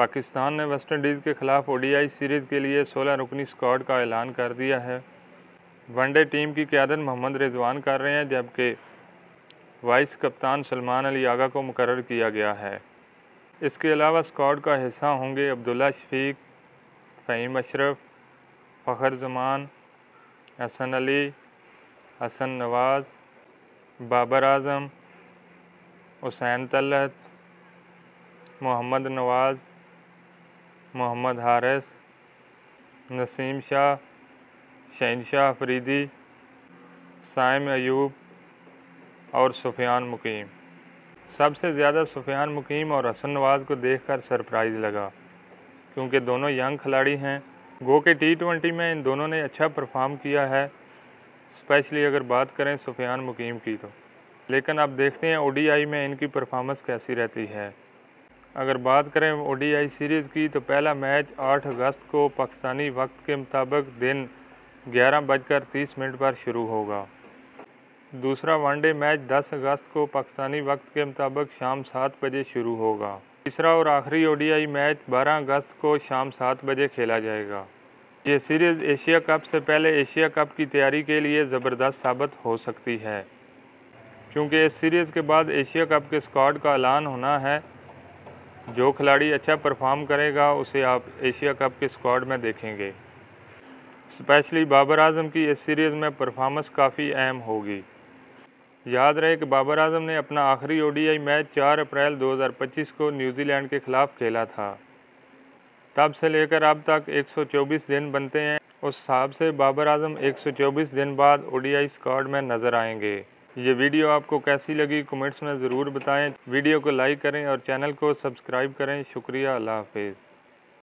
पाकिस्तान ने West Indies के ख़िलाफ़ ओडीआई सीरीज़ के लिए 16 रुकनी स्क्वाड का ऐलान कर दिया है। वनडे टीम की क़यादत मोहम्मद रिजवान कर रहे हैं, जबकि वाइस कप्तान सलमान अली आगा को मुकर्रर किया गया है। इसके अलावा स्क्वाड का हिस्सा होंगे अब्दुल्ला शफीक, फ़हीम अशरफ, फ़खर जमान, हसन अली, हसन नवाज़, बाबर आज़म, हुसैन तलत, मोहम्मद नवाज़, मोहम्मद हारिस, नसीम शाह, शहनशाह अफरीदी, साइम अयूब और सुफियान मुकीम। सबसे ज़्यादा सुफियान मुकीम और हसन नवाज़ को देखकर सरप्राइज़ लगा, क्योंकि दोनों यंग खिलाड़ी हैं। गो के T20 में इन दोनों ने अच्छा परफॉर्म किया है, स्पेशली अगर बात करें सुफियान मुकीम की तो। लेकिन अब देखते हैं ओडीआई में इनकी परफॉर्मेंस कैसी रहती है। अगर बात करें ओडीआई सीरीज़ की तो पहला मैच 8 अगस्त को पाकिस्तानी वक्त के मुताबिक दिन 11:30 पर शुरू होगा। दूसरा वनडे मैच 10 अगस्त को पाकिस्तानी वक्त के मुताबिक शाम 7 बजे शुरू होगा। तीसरा और आखिरी ओडीआई मैच 12 अगस्त को शाम 7 बजे खेला जाएगा। ये सीरीज़ एशिया कप से पहले एशिया कप की तैयारी के लिए ज़बरदस्त साबित हो सकती है, क्योंकि इस सीरीज़ के बाद एशिया कप के स्क्वाड का ऐलान होना है। जो खिलाड़ी अच्छा परफॉर्म करेगा उसे आप एशिया कप के स्क्वाड में देखेंगे। स्पेशली बाबर आज़म की इस सीरीज़ में परफॉर्मेंस काफ़ी अहम होगी। याद रहे कि बाबर आज़म ने अपना आखिरी ओडीआई मैच 4 अप्रैल 2025 को न्यूजीलैंड के ख़िलाफ़ खेला था। तब से लेकर अब तक 124 दिन बनते हैं। उस हिसाब से बाबर आज़म 124 दिन बाद ओडीआई स्क्वाड में नज़र आएंगे। ये वीडियो आपको कैसी लगी कमेंट्स में ज़रूर बताएं। वीडियो को लाइक करें और चैनल को सब्सक्राइब करें। शुक्रिया, अल्लाह हाफिज़।